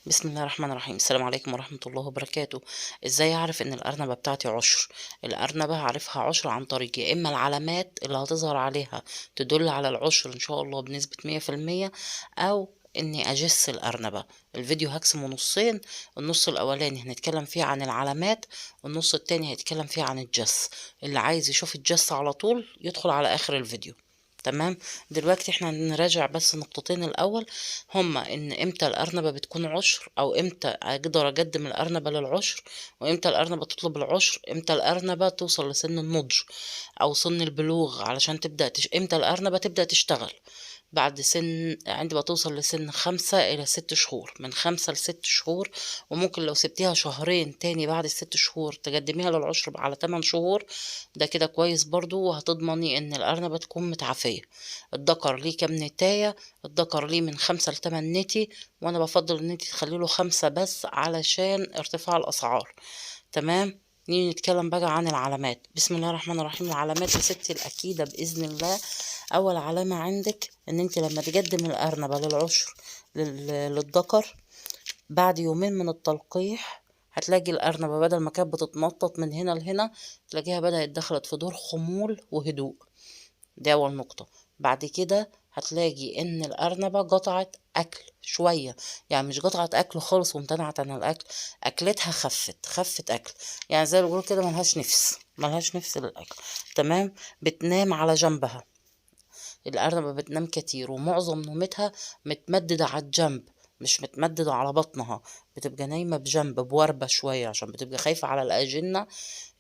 بسم الله الرحمن الرحيم. السلام عليكم ورحمة الله وبركاته. ازاي اعرف ان الارنبة بتاعتي عشر؟ الارنبة هعرفها عشر عن طريق يا اما العلامات اللي هتظهر عليها تدل على العشر ان شاء الله بنسبة 100%، او اني اجس الارنبة. الفيديو هقسمه نصين، النص الاولاني هنتكلم فيه عن العلامات، والنص التاني هيتكلم فيه عن الجس. اللي عايز يشوف الجس على طول يدخل على اخر الفيديو. تمام. دلوقتي احنا نراجع بس نقطتين الاول، هما ان امتى الارنبة بتكون عشر، او امتى اقدر اقدم الارنبة للعشر، وامتى الارنبة تطلب العشر، امتى الارنبة توصل لسن النضج او سن البلوغ علشان امتى الارنبة تبدأ تشتغل. بعد سن عندما توصل لسن 5 إلى 6 شهور، من 5 ل6 شهور. وممكن لو سبتيها شهرين تاني بعد ال6 شهور تقدميها للعشر على 8 شهور. ده كده كويس برضو، وهتضمني ان الأرنبة تكون متعافية. الدكر ليه كام نتاية؟ الدكر ليه من 5 ل8 نتي، وانا بفضل ان انتي تخليله 5 بس علشان ارتفاع الاسعار. تمام. نيجي نتكلم بقى عن العلامات. بسم الله الرحمن الرحيم. العلامات يا ستي الأكيدة بإذن الله، أول علامة عندك إن أنت لما تقدم الأرنبة للعشر للذكر بعد يومين من التلقيح، هتلاقي الأرنبة بدل ما كانت بتتنطط من هنا لهنا، تلاقيها بدأت دخلت في دور خمول وهدوء. دي أول نقطة. بعد كده هتلاقي إن الأرنبة قطعت أكل شوية، يعني مش قطعت أكل خالص وامتنعت عن الأكل، أكلتها خفت أكل، يعني زي ما بيقولوا كده ملهاش نفس للأكل. تمام. بتنام على جنبها. الأرنبة بتنام كتير ومعظم نومتها متمددة على الجنب، مش متمددة على بطنها. بتبقى نايمة بجنب بوردة شوية عشان بتبقى خايفة على الأجنة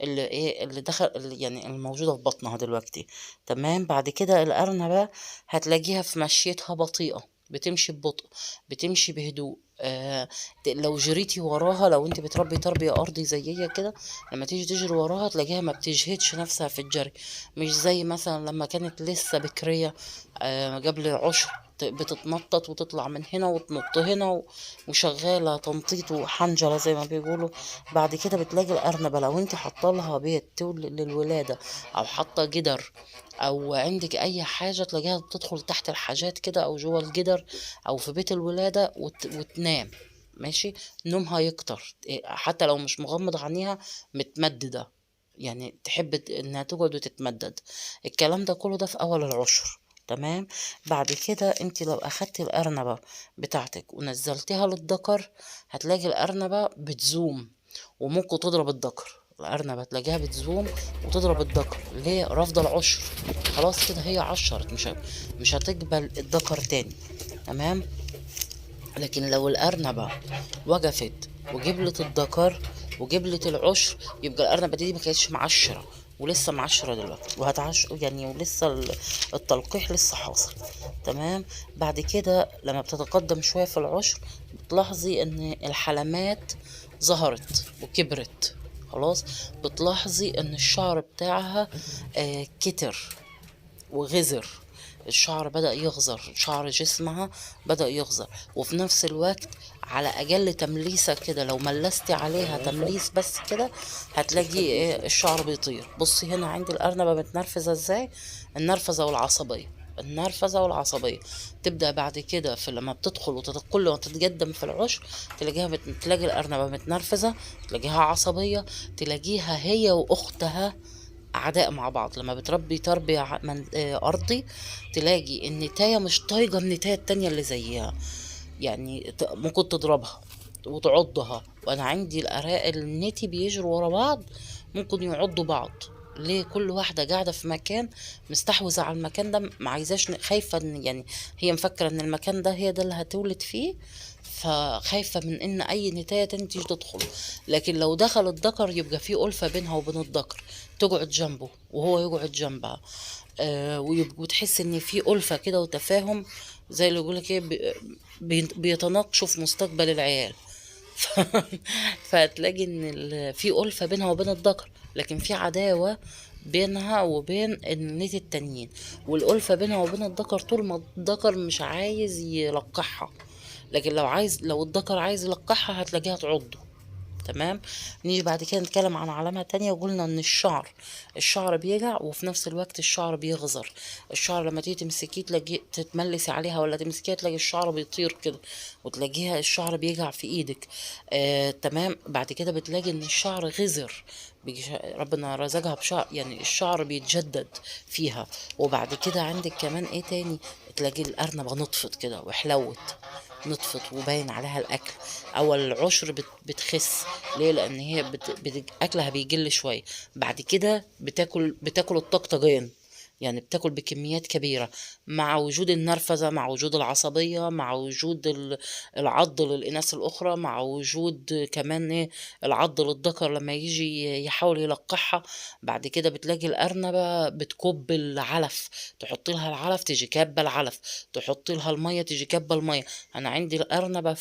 اللي دخل يعني الموجودة في بطنها دلوقتي. تمام. بعد كده الأرنبة هتلاقيها في مشيتها بطيئة، بتمشي ببطء، بتمشي بهدوء. لو جريتي وراها، لو انت بتربي تربية أرضي زيي كده، لما تيجي تجري وراها تلاقيها ما بتجهدش نفسها في الجري، مش زي مثلا لما كانت لسه بكرية قبل العشر، بتتنطط وتطلع من هنا وتنط هنا وشغالة تنطيط وحنجرة زي ما بيقولوا. بعد كده بتلاقي الأرنبة لو انت حاطه لها بيت للولادة، أو حاطة جدر، أو عندك أي حاجة، تلاقيها تدخل تحت الحاجات كده أو جوه الجدر أو في بيت الولادة وتنام. ماشي. نومها يكتر حتى لو مش مغمض عينيها، متمددة، يعني تحب انها تقعد وتتمدد. الكلام ده كله ده في اول العشر. تمام. بعد كده انت لو اخدت الارنبة بتاعتك ونزلتها للذكر، هتلاقي الارنبة بتزوم وممكن تضرب الذكر. الارنبة تلاقيها بتزوم وتضرب الذكر. ليه؟ رافضة العشر. خلاص كده هي عشرت، مش هتقبل الذكر تاني. تمام. لكن لو الأرنبة وقفت وجبلت الذكر وجبلت العشر، يبقى الأرنبة دي ما كانتش معشرة، ولسه معشرة دلوقتي وهتعش يعني، ولسه التلقيح لسه حاصل. تمام. بعد كده لما بتتقدم شوية في العشر، بتلاحظي ان الحلمات ظهرت وكبرت. خلاص. بتلاحظي ان الشعر بتاعها كتر وغزر. الشعر بدأ يغزر، شعر جسمها بدأ يغزر. وفي نفس الوقت على أقل تمليسة كده، لو ملستي عليها تمليس بس كده، هتلاقي ايه؟ الشعر بيطير. بصي هنا عند الأرنبة متنرفزة ازاي، النرفزة والعصبية. النرفزة والعصبية تبدأ بعد كده، في لما بتدخل كل ما تتقدم في العشر، تلاقي الأرنبة متنرفزة، تلاقيها عصبية، تلاقيها هي وأختها أعداء مع بعض. لما بتربي تربية أرضي، تلاقي النتاية مش طايقة النتاية التانية اللي زيها، يعني ممكن تضربها وتعضها. وأنا عندي الأرائل النتي بيجروا ورا بعض، ممكن يعضوا بعض. ليه؟ كل واحدة قاعدة في مكان، مستحوذة على المكان ده، ما عايزاش خايفة يعني هي مفكرة ان المكان ده هي ده اللي هتولد فيه، فخايفة من ان اي نتاية تاني تيجي تدخل. لكن لو دخل الذكر يبقى في ألفة بينها وبين الذكر، تقعد جنبه وهو يقعد جنبها. ويبقوا تحس ان في ألفة كده وتفاهم، زي اللي يقولك ايه، بيتناقشوا في مستقبل العيال. ف... فهتلاقي ان في ألفة بينها وبين الذكر، لكن في عداوة بينها وبين النيت التانيين. والألفة بينها وبين الذكر طول ما الذكر مش عايز يلقحها. لكن لو الذكر عايز يلقحها هتلاقيها تعضه. تمام. نيجي بعد كده نتكلم عن علامة تانية، وقلنا ان الشعر بيجع وفي نفس الوقت الشعر بيغزر. الشعر لما تيجي تمسكيه تلاقيه تتملسي عليها، ولا تمسكيها تلاقي الشعر بيطير كده، وتلاقيها الشعر بيجع في ايدك. تمام. بعد كده بتلاقي ان الشعر غزر، ربنا رزقها بشعر، يعني الشعر بيتجدد فيها. وبعد كده عندك كمان ايه تاني؟ تلاقي الأرنبة نطفت كده وحلوت، نطفت وباين عليها الأكل. أول العشر بتخس. ليه؟ لأن هي أكلها بيقل شوية. بعد كده بتاكل الطقطقين، يعني بتاكل بكميات كبيرة، مع وجود النرفزة، مع وجود العصبية، مع وجود العض للإناث الأخرى، مع وجود كمان إيه، العض للذكر لما يجي يحاول يلقحها. بعد كده بتلاقي الأرنبة بتكب العلف، تحط لها العلف تيجي كابة العلف، تحط لها المية تيجي كابة المية. أنا عندي الأرنبة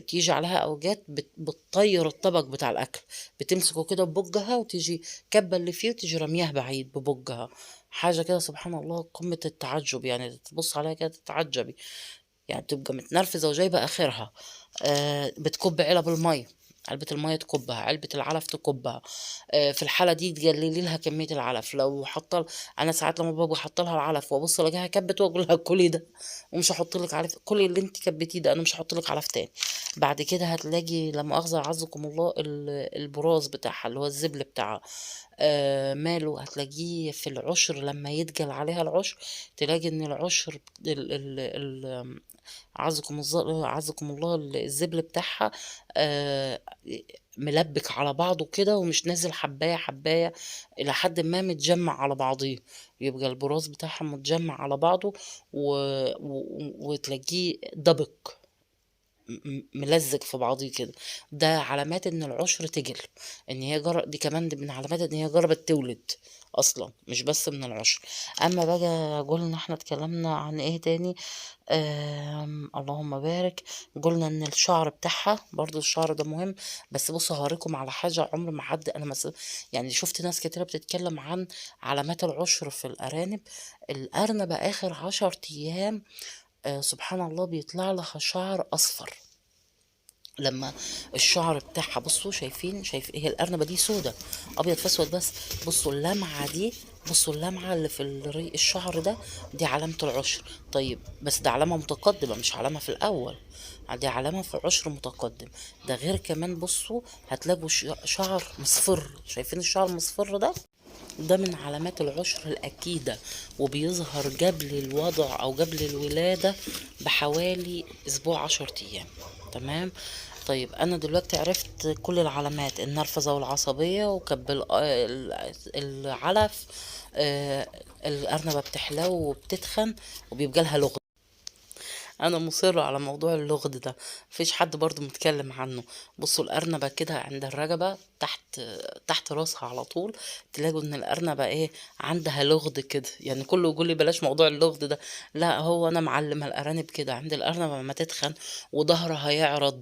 تيجي عليها أوجات بتطير الطبق بتاع الأكل، بتمسكه كده ببقها وتيجي كبة اللي فيه وتيجي رمياه بعيد ببقها. حاجة كده سبحان الله قمة التعجب، يعني تبص عليها كده تتعجبي. يعني بتبقى متنرفزة وجايبة آخرها. بتكب علب المية، علبة المية تكبها، علبة العلف تكبها. في الحالة دي تقللي لها كمية العلف. لو أنا ساعات لما بابا حط لها العلف وأبص ألاقيها كبت وأقول لها كلي ده، ومش هحط لك علف، كلي اللي أنت كبتيه ده، أنا مش هحط لك علف تاني. بعد كده هتلاقي لما أخذ عزكم الله البراز بتاعها اللي هو الزبل بتاعها، ماله هتلاقيه في العشر لما يتقل عليها العشر، تلاقي ان العشر عزكم الله الزبل بتاعها آه، ملبك على بعضه كده، ومش نازل حباية حباية، إلى حد ما متجمع على بعضيه. يبقى البراز بتاعها متجمع على بعضه وتلاقيه دبق، ملزق في بعضيه كده. ده علامات ان العشر تجل، ان هي دي كمان دي من علامات ان هي جربت تولد اصلا، مش بس من العشر. اما بقى قلنا احنا اتكلمنا عن ايه تاني؟ اللهم بارك. قلنا ان الشعر بتاعها برضو، الشعر ده مهم. بس بصوا هوريكم على حاجة عمر ما حد، انا مثلا يعني شفت ناس كتيرة بتتكلم عن علامات العشر في الارانب. الارنبة اخر 10 ايام سبحان الله بيطلع لها شعر اصفر. لما الشعر بتاعها بصوا، شايف ايه؟ الارنبه دي سودة، ابيض في اسود بس. بصوا اللمعه دي، بصوا اللمعه اللي في الشعر ده، دي علامه العشر. طيب بس ده علامه متقدمه مش علامه في الاول، دي علامه في عشر متقدم. ده غير كمان بصوا هتلاقوا شعر مصفر، شايفين الشعر المصفر ده؟ ده من علامات العشر الأكيدة، وبيظهر قبل الوضع أو قبل الولادة بحوالي أسبوع 10 أيام. تمام. طيب أنا دلوقتي عرفت كل العلامات: النرفزة والعصبية، وكب العلف، آه، الأرنبة بتحلو وبتتخن وبيبقى لها لغة. انا مصرة على موضوع اللغد ده، مفيش حد برضو متكلم عنه. بصوا الارنبة كده عند الرقبة تحت راسها على طول، تلاقوا ان الارنبة ايه، عندها لغد كده. يعني كله يقول لي بلاش موضوع اللغد ده، لا هو انا معلمة الارانب كده. عند الارنبة لما تتخن وظهرها يعرض،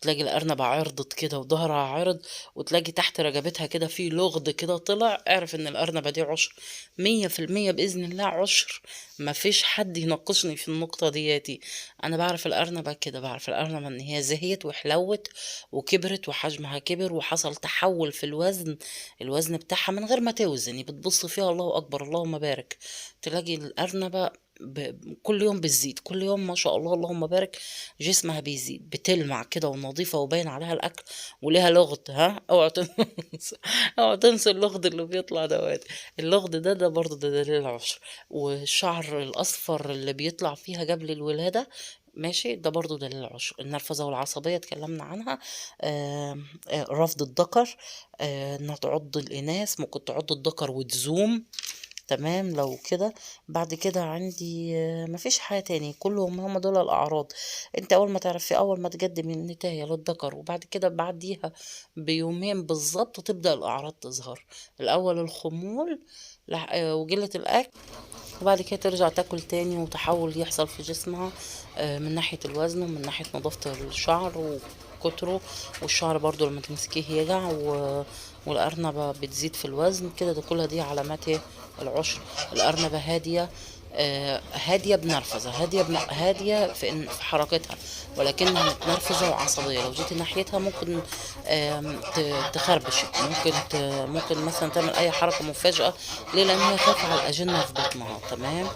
تلاقي الأرنبة عرضت كده وظهرها عرض، وتلاقي تحت رقبتها كده في لغد كده طلع، اعرف ان الأرنبة دي عشر. 100% بإذن الله عشر. مفيش حد يناقشني في النقطة دياتي. أنا بعرف الأرنبة كده، بعرف الأرنبة إن هي زهيت وحلوت وكبرت وحجمها كبر وحصل تحول في الوزن. الوزن بتاعها من غير ما توزني بتبص فيها الله أكبر اللهم بارك، تلاقي الأرنبة كل يوم بتزيد، كل يوم ما شاء الله اللهم بارك، جسمها بيزيد، بتلمع كده ونظيفة وباين عليها الأكل، وليها لغد. ها اوعى تنسى، اوعى تنسى اللغد اللي بيطلع دوت. اللغد ده برضه ده دليل العشر. والشعر الأصفر اللي بيطلع فيها قبل الولادة، ماشي، ده برضو دليل العشر. النرفزة والعصبية اتكلمنا عنها. رفض الذكر، انها تعض الإناث، ممكن تعض الذكر وتزوم. تمام. لو كده بعد كده عندي مفيش حاجة تاني، كلهم هم دول الأعراض. انت أول ما تعرفي، أول ما تقدمي النتاية للذكر، وبعد كده بعديها بيومين بالظبط تبدأ الأعراض تظهر. الأول الخمول، وقلة الأكل، وبعد كده ترجع تاكل تاني، وتحول يحصل في جسمها من ناحية الوزن ومن ناحية نظافة الشعر وكتره. والشعر برضو لما تمسكيه يجع والأرنبة بتزيد في الوزن كده. ده كلها دي علامات العشر. الأرنبة هادية، هادية بنرفزة، هادية في حركتها، ولكنها متنرفزة وعصبية. لو جيتي ناحيتها ممكن تخربشك، ممكن مثلا تعمل أي حركة مفاجئة. ليه؟ لأن هي خايفة على الأجنة في بطنها. تمام.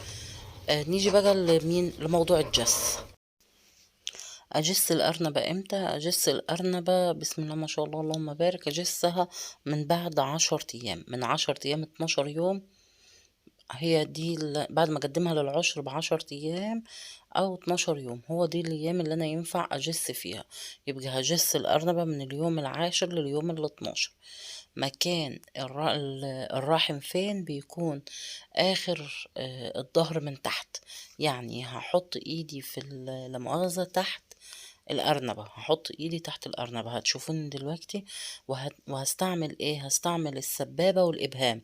نيجي بقى لموضوع الجس. اجس الارنبة امتى؟ اجس الارنبة بسم الله ما شاء الله اللهم بارك، اجسها من بعد 10 ايام، من 10 ايام 12 يوم. هي دي بعد ما اقدمها للعشر ب10 ايام او 12 يوم، هو دي الايام اللي انا ينفع اجس فيها. يبقى هجس الارنبة من اليوم العاشر لليوم ال12. مكان الرحم فين؟ بيكون اخر الظهر من تحت. يعني هحط ايدي في لا مؤاخذة تحت الأرنبة، هحط ايدي تحت الأرنبة، هتشوفوني دلوقتي. وهستعمل ايه؟ هستعمل السبابة والإبهام.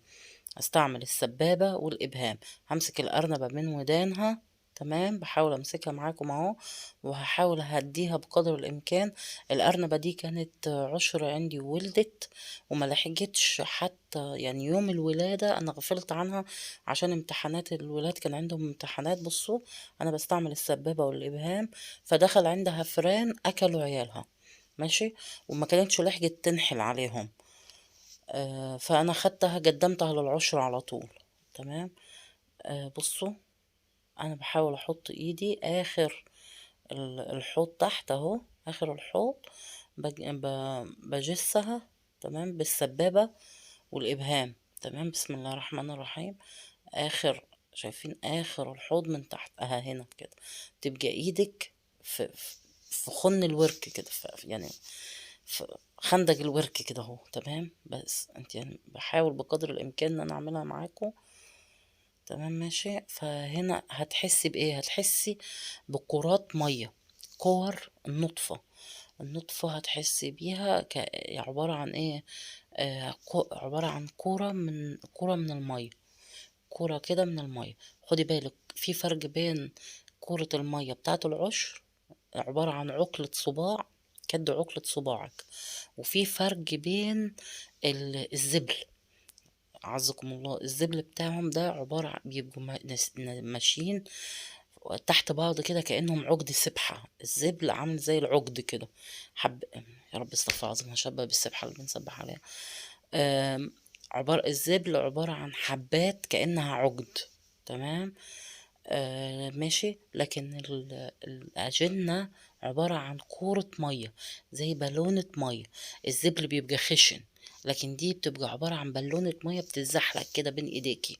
هستعمل السبابة والإبهام. همسك الأرنبة من ودانها. تمام. بحاول امسكها معاكم اهو، وهحاول اهديها بقدر الامكان. الارنبه دي كانت عشر عندي وولدت، وما لحقتش حتى يعني يوم الولاده انا غفلت عنها عشان امتحانات الولاد، كان عندهم امتحانات. بصوا، انا بستعمل السبابه والابهام، فدخل عندها فئران اكلوا عيالها. ماشي. وما كانتش لحقت تنحل عليهم. فانا خدتها قدمتها للعشر على طول. تمام. بصوا، انا بحاول احط ايدي اخر الحوض تحت اهو، اخر الحوض. بجسها. تمام. بالسبابة والابهام. تمام. بسم الله الرحمن الرحيم. اخر، شايفين اخر الحوض من تحت هنا كده. تبقى ايدك في خن الورك كده، يعني في خندق الورك كده اهو. تمام. بس انت يعني بحاول بقدر الامكان ان انا اعملها معاكم. تمام. ماشي. فهنا هتحسي بايه؟ هتحسي بكرات ميه، كور النطفة. النطفة هتحسي بيها عبارة عن ايه؟ عبارة عن كرة من المية. كرة كده من المية. خدي بالك في فرق بين كرة المية بتاعة العشر، عبارة عن عقلة صباع، كد عقلة صباعك. وفي فرق بين الزبل، عزكم الله. الزبل بتاعهم ده عبارة بيبقوا ماشيين تحت بعض كده كأنهم عقد سبحة. الزبل عامل زي العقد كده. حب، يا رب استغفر العظيم، هشبه بالسبحة اللي بنسبح عليها. الزبل عبارة عن حبات كأنها عقد. تمام. ماشي. لكن الأجنة عبارة عن كورة مية، زي بالونة مية. الزبل بيبقى خشن، لكن دي بتبقى عبارة عن بالونة مية بتتزحلق كده بين ايديكي.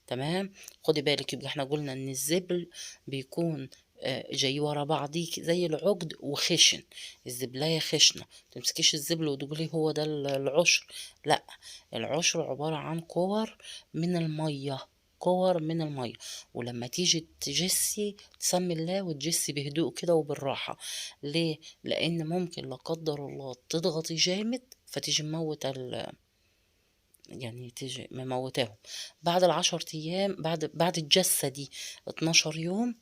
تمام. خدي بالك، يبقى احنا قلنا ان الزبل بيكون جاي ورا بعضيك زي العقد وخشن. الزبلاية خشنة. تمسكيش الزبل وتقولي هو ده العشر. لا، العشر عبارة عن كور من المية، كور من المية. ولما تيجي تجسي تسمي الله وتجسي بهدوء كده وبالراحة. ليه؟ لان ممكن لا قدر الله تضغطي جامد فتيجي مموت يعني تيجي مموتاهم. بعد ال10 ايام، بعد الجسة دي 12 يوم.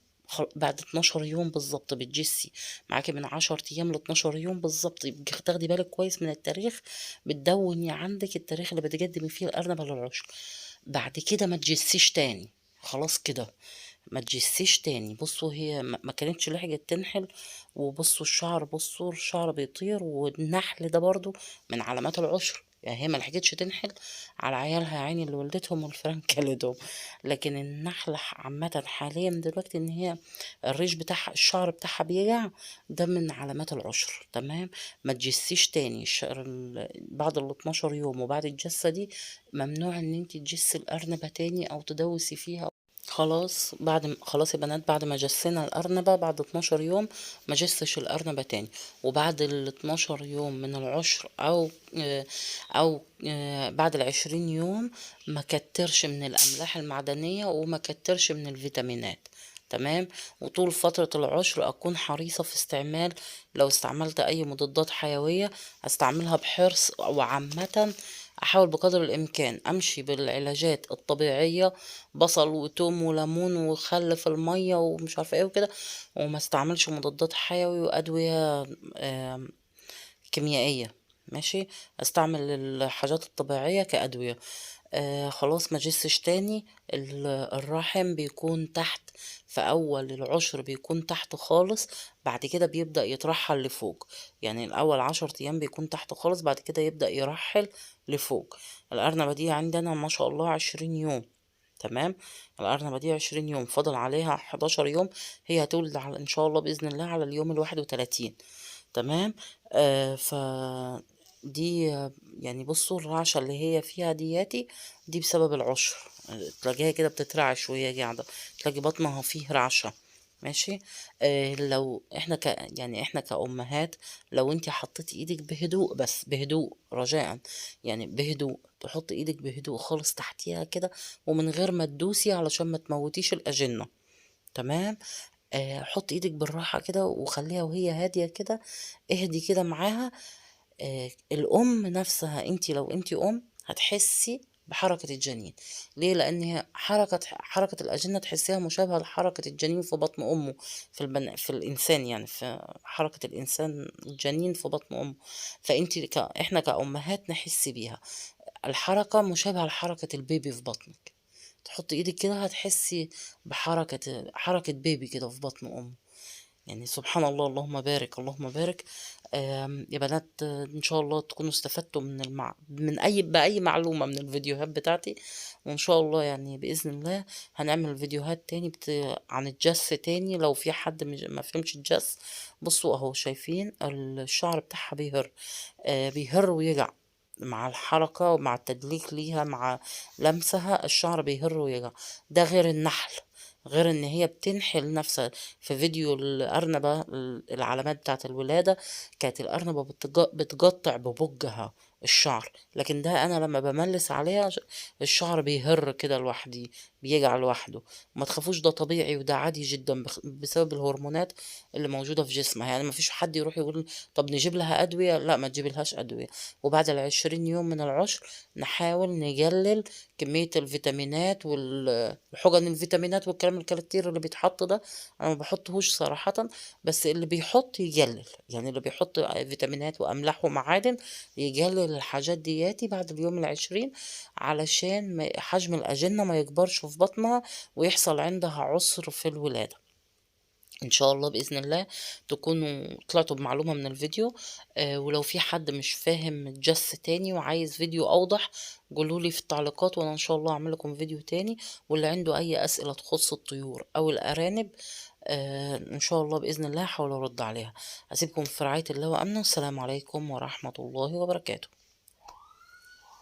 بعد 12 يوم بالظبط بتجسي معاكي من 10 ايام ل12 يوم بالظبط. يبقى تاخدي بالك كويس من التاريخ، بتدوني عندك التاريخ اللي بتقدمي فيه الارنبة للعشر. بعد كده ما تجسيش تاني، خلاص كده. ما تجسيش تاني. بصوا، هي ما كانتش لحقت تنحل. وبصوا الشعر، بصوا الشعر بيطير. والنحل ده برضو من علامات العشر. يعني هي ما لحقتش تنحل على عيالها يا عيني اللي ولدتهم والفيران كلتهم. لكن النحلة عامة حاليا دلوقتي ان هي الريش بتاعها، الشعر بتاعها بيقع. ده من علامات العشر. تمام. ما تجسيش تاني بعد ال12 يوم وبعد الجسة دي ممنوع ان انت تجسي الارنبة تاني او تدوسي فيها. خلاص يا بنات، بعد ما جسينا الأرنبة بعد 12 يوم ما جسش الأرنبة تاني. وبعد ال 12 يوم من العشر أو بعد ال20 يوم ما كترش من الأملاح المعدنية وما كترش من الفيتامينات. تمام. وطول فترة العشر أكون حريصة في استعمال، لو استعملت أي مضادات حيوية أستعملها بحرص. وعامة أحاول بقدر الإمكان أمشي بالعلاجات الطبيعية، بصل وتوم وليمون وخل في المية ومش عارفة ايه وكده. وما استعملش مضادات حيوي وأدوية كيميائية. ماشي. استعمل الحاجات الطبيعية كأدوية. خلاص ما جسش تاني، الرحم بيكون تحت، في أول العشر بيكون تحت خالص، بعد كده بيبدأ يترحل لفوق. يعني الأول 10 أيام بيكون تحت خالص، بعد كده يبدأ يرحل لفوق. الأرنبة دي عندنا ما شاء الله 20 يوم. تمام. الأرنبة دي 20 يوم، فاضل عليها 11 يوم، هي هتولد على إن شاء الله بإذن الله على اليوم 31. تمام. ف دي يعني بصوا الرعشة اللي هي فيها دياتي، دي بسبب العشر. تلاقيها كده بتترعش وهي قاعدة، تلاقي بطنها فيه رعشة. ماشي. لو احنا يعني احنا كأمهات، لو انت حطيتي ايدك بهدوء، بس بهدوء رجاء، يعني بهدوء، تحط ايدك بهدوء خالص تحتيها كده، ومن غير ما تدوسي علشان ما تموتيش الأجنة. تمام. حط ايدك بالراحة كده وخليها وهي هادية كده، اهدي كده معاها. الأم نفسها، لو انتي أم هتحسي بحركة الجنين. ليه؟ لأن هي حركة الأجنة تحسيها مشابهة لحركة الجنين في بطن أمه، في الإنسان، يعني في حركة الإنسان الجنين في بطن أمه. إحنا كأمهات نحس بيها، الحركة مشابهة لحركة البيبي في بطنك. تحطي ايدك كده هتحسي حركة بيبي كده في بطن أمه. يعني سبحان الله، اللهم بارك اللهم بارك. يا بنات، ان شاء الله تكونوا استفدتوا من بأي معلومة من الفيديوهات بتاعتي. وان شاء الله يعني بإذن الله هنعمل فيديوهات تاني عن الجس تاني، لو في حد ما فهمش الجس. بصوا اهو، شايفين الشعر بتاعها بيهر ويجع مع الحركة ومع التدليك ليها، مع لمسها الشعر بيهر ويجع. ده غير النحل، غير ان هي بتنحل نفسها. في فيديو الأرنبة، العلامات بتاعة الولادة، كانت الأرنبة بتقطع ببجها الشعر، لكن ده أنا لما بملس عليها الشعر بيهر كده لوحدي، بيجع لوحده. ما تخافوش، ده طبيعي وده عادي جدا، بسبب الهرمونات اللي موجودة في جسمها. يعني ما فيش حد يروح يقول طب نجيب لها أدوية، لا ما تجيب لهاش أدوية. وبعد ال20 يوم من العشر نحاول نقلل كمية الفيتامينات وحقن الفيتامينات والكلام الكتير اللي بيتحط ده. انا ما بحطهوش صراحة، بس اللي بيحط يقلل، يعني اللي بيحط فيتامينات واملاح ومعادن يقلل الحاجات دياتي بعد اليوم 20، علشان حجم الأجنة ما يكبرش في بطنها ويحصل عندها عسر في الولادة. ان شاء الله باذن الله تكونوا طلعتوا بمعلومه من الفيديو. ولو في حد مش فاهم الجس تاني وعايز فيديو اوضح، قولولي في التعليقات وانا ان شاء الله اعمل لكم فيديو تاني. واللي عنده اي اسئله تخص الطيور او الارانب، ان شاء الله باذن الله هحاول ارد عليها. اسيبكم في رعايه الله وامنه، والسلام عليكم ورحمه الله وبركاته.